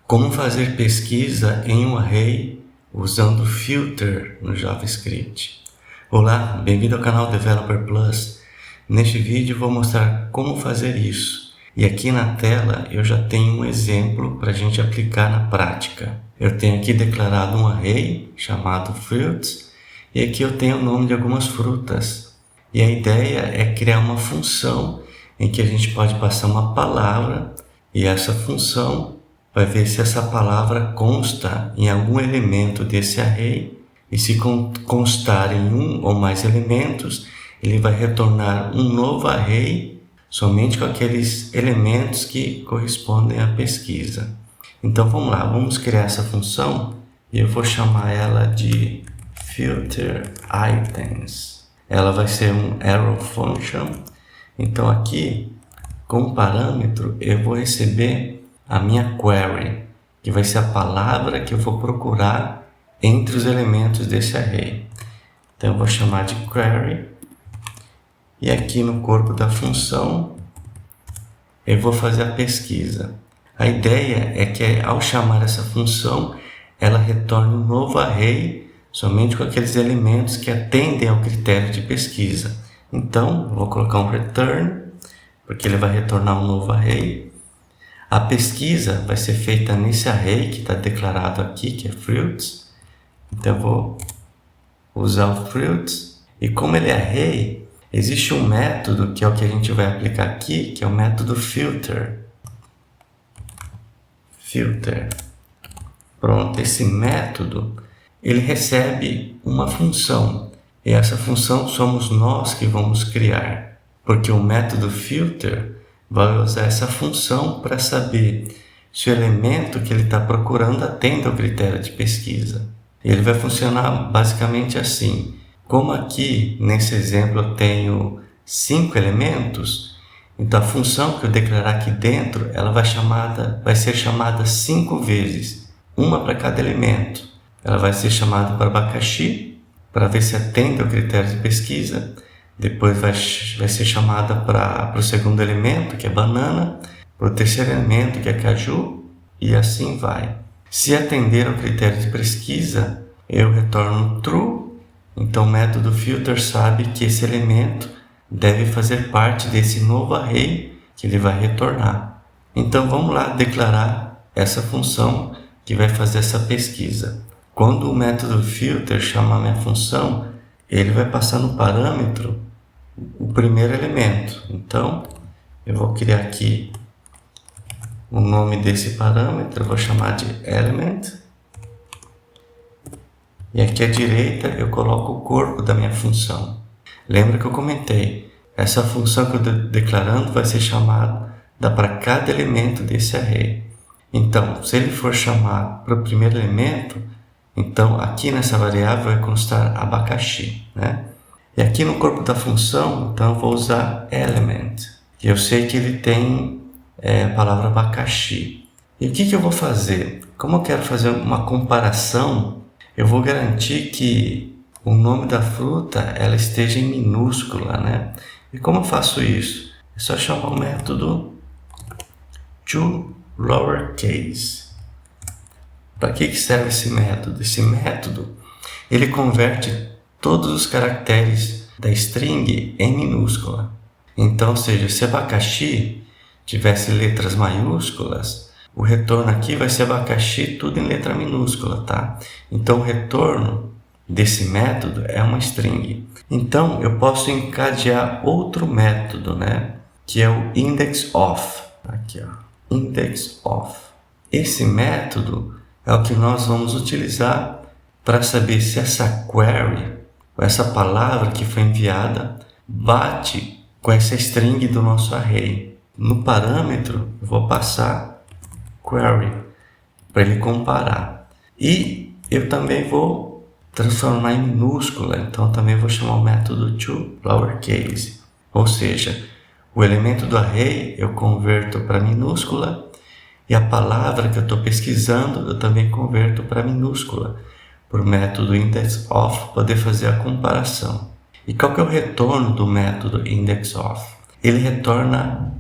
Como fazer pesquisa em um array usando filter no JavaScript. Olá, bem-vindo ao canal Developer Plus. Neste vídeo vou mostrar como fazer isso. E aqui na tela eu já tenho um exemplo para a gente aplicar na prática. Eu tenho aqui declarado um array chamado fruits e aqui eu tenho o nome de algumas frutas. E a ideia é criar uma função em que a gente pode passar uma palavra e essa função vai ver se essa palavra consta em algum elemento desse array e se constar em um ou mais elementos, ele vai retornar um novo array somente com aqueles elementos que correspondem à pesquisa. Então vamos lá, vamos criar essa função e eu vou chamar ela de filter items. Ela vai ser um arrow function. Então aqui, como parâmetro, eu vou receber a minha query, que vai ser a palavra que eu vou procurar entre os elementos desse array. Então eu vou chamar de query e aqui no corpo da função eu vou fazer a pesquisa. A ideia é que ao chamar essa função ela retorne um novo array somente com aqueles elementos que atendem ao critério de pesquisa. Então eu vou colocar um return porque ele vai retornar um novo array. A pesquisa vai ser feita nesse array que está declarado aqui, que é fruits. Então eu vou usar o fruits. E como ele é array, existe um método que é o que a gente vai aplicar aqui, que é o método filter. Filter. Pronto, esse método, ele recebe uma função. E essa função somos nós que vamos criar. Porque o método filter vai usar essa função para saber se o elemento que ele está procurando atende ao critério de pesquisa. Ele vai funcionar basicamente assim. Como aqui, nesse exemplo, eu tenho 5 elementos, então a função que eu declarar aqui dentro, ela vai ser chamada 5 vezes, uma para cada elemento. Ela vai ser chamada para abacaxi, para ver se atende ao critério de pesquisa. Depois vai ser chamada para o segundo elemento, que é banana, para o terceiro elemento, que é caju, e assim vai. Se atender ao critério de pesquisa, eu retorno true, então o método filter sabe que esse elemento deve fazer parte desse novo array que ele vai retornar. Então vamos lá declarar essa função que vai fazer essa pesquisa. Quando o método filter chamar a minha função, ele vai passar no parâmetro o primeiro elemento. Então, eu vou criar aqui o nome desse parâmetro, eu vou chamar de element. E aqui à direita eu coloco o corpo da minha função. Lembra que eu comentei, essa função que eu estou declarando vai ser chamada para cada elemento desse array. Então, se ele for chamar para o primeiro elemento, então aqui nessa variável vai constar abacaxi, né? E aqui no corpo da função, então eu vou usar element. Eu sei que ele tem a palavra abacaxi. E o que eu vou fazer? Como eu quero fazer uma comparação, eu vou garantir que o nome da fruta ela esteja em minúscula, né? E como eu faço isso? É só chamar o método toLowerCase. Para que serve esse método? Esse método ele converte todos os caracteres da string em minúscula. Então, ou seja, se abacaxi tivesse letras maiúsculas, o retorno aqui vai ser abacaxi tudo em letra minúscula, tá? Então, o retorno desse método é uma string. Então, eu posso encadear outro método, né? Que é o indexOf. Aqui, ó, indexOf. Esse método é o que nós vamos utilizar para saber se essa query, essa palavra que foi enviada, bate com essa string do nosso array. No parâmetro, eu vou passar query para ele comparar. E eu também vou transformar em minúscula, então também vou chamar o método toLowerCase. Ou seja, o elemento do array eu converto para minúscula e a palavra que eu estou pesquisando eu também converto para minúscula, por método indexOf poder fazer a comparação. E qual que é o retorno do método indexOf? Ele retorna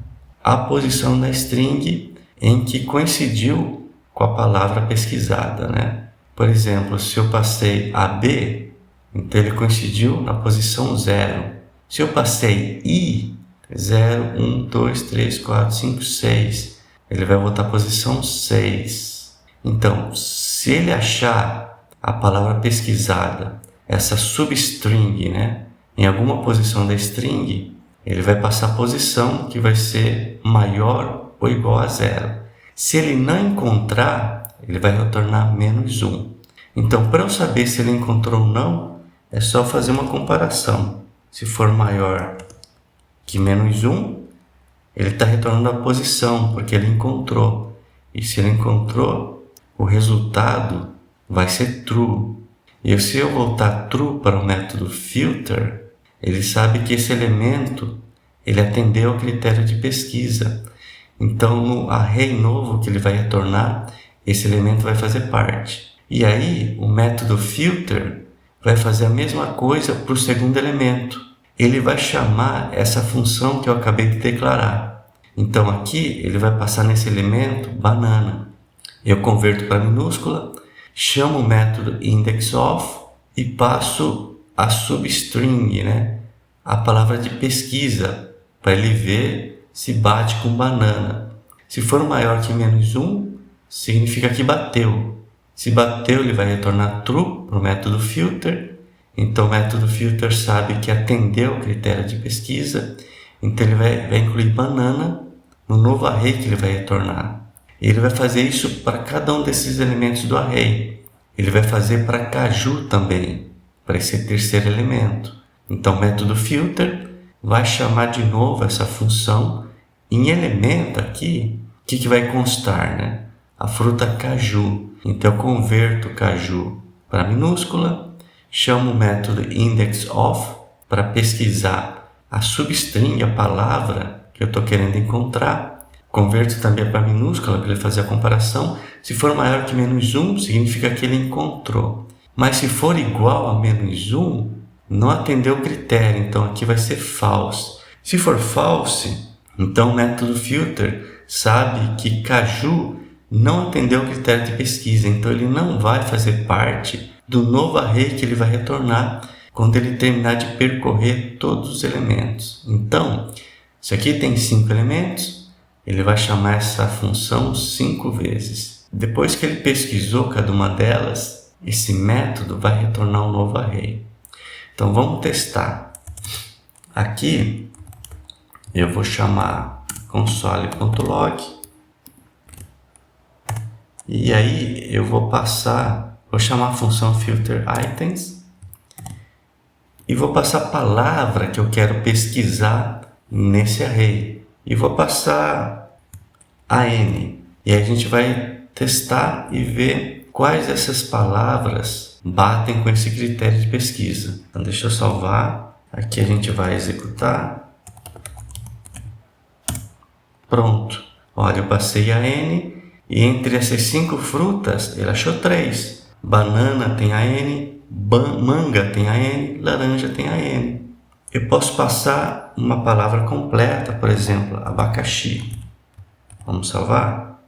a posição da string em que coincidiu com a palavra pesquisada, né? Por exemplo, se eu passei AB, então ele coincidiu na posição 0. Se eu passei I, 0, 1, 2, 3, 4, 5, 6, ele vai voltar à posição 6. Então, se ele achar a palavra pesquisada, essa substring, né, em alguma posição da string, ele vai passar a posição que vai ser maior ou igual a 0. Se ele não encontrar, ele vai retornar -1. Então, para eu saber se ele encontrou ou não, é só fazer uma comparação. Se for maior que -1, ele está retornando a posição, porque ele encontrou. E se ele encontrou, o resultado vai ser true. E se eu voltar true para o método filter, ele sabe que esse elemento ele atendeu ao critério de pesquisa. Então, no array novo que ele vai retornar, esse elemento vai fazer parte. E aí, o método filter vai fazer a mesma coisa para o segundo elemento. Ele vai chamar essa função que eu acabei de declarar. Então, aqui, ele vai passar nesse elemento banana. Eu converto para minúscula, chamo o método indexOf e passo a substring, né? A palavra de pesquisa, para ele ver se bate com banana. Se for maior que -1, significa que bateu. Se bateu, ele vai retornar true para o método filter. Então, o método filter sabe que atendeu o critério de pesquisa. Então, ele vai incluir banana no novo array que ele vai retornar. Ele vai fazer isso para cada um desses elementos do array. Ele vai fazer para caju também, para esse terceiro elemento. Então, o método filter vai chamar de novo essa função. Em elemento aqui, o que vai constar, né? A fruta caju. Então, eu converto caju para minúscula, chamo o método indexOf para pesquisar a substring, a palavra que eu estou querendo encontrar. Converto também para minúscula para ele fazer a comparação. Se for maior que -1, significa que ele encontrou. Mas se for igual a -1, não atendeu o critério, então aqui vai ser false. Se for false, então o método filter sabe que caju não atendeu o critério de pesquisa, então ele não vai fazer parte do novo array que ele vai retornar quando ele terminar de percorrer todos os elementos. Então, se aqui tem 5 elementos, ele vai chamar essa função 5 vezes. Depois que ele pesquisou cada uma delas, esse método vai retornar um novo array. Então, vamos testar. Aqui, eu vou chamar console.log. E aí, eu vou chamar a função filterItems. E vou passar a palavra que eu quero pesquisar nesse array. E vou passar AN. E aí a gente vai testar e ver quais dessas palavras batem com esse critério de pesquisa. Então deixa eu salvar. Aqui a gente vai executar. Pronto. Olha, eu passei AN e entre essas 5 frutas ele achou 3. Banana tem AN, manga tem AN, laranja tem AN. Eu posso passar uma palavra completa, por exemplo, abacaxi. Vamos salvar?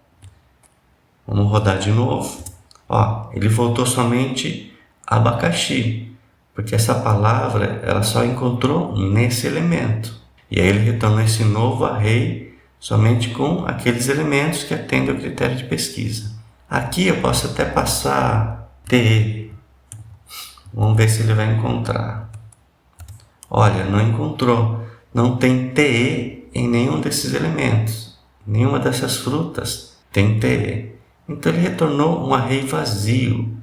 Vamos rodar de novo. Ó, ele voltou somente abacaxi, porque essa palavra ela só encontrou nesse elemento. E aí ele retornou esse novo array somente com aqueles elementos que atendem ao critério de pesquisa. Aqui eu posso até passar TE. Vamos ver se ele vai encontrar. Olha, não encontrou. Não tem TE em nenhum desses elementos. Nenhuma dessas frutas tem TE. Então ele retornou um array vazio,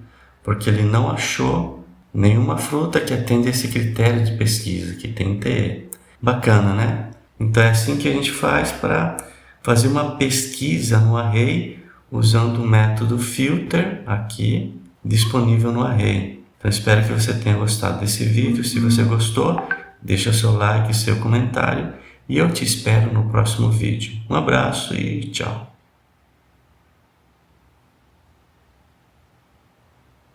porque ele não achou nenhuma fruta que atende esse critério de pesquisa, que tem TE. Bacana, né? Então é assim que a gente faz para fazer uma pesquisa no array usando o método filter aqui disponível no array. Então espero que você tenha gostado desse vídeo. Se você gostou, deixa seu like e seu comentário e eu te espero no próximo vídeo. Um abraço e tchau!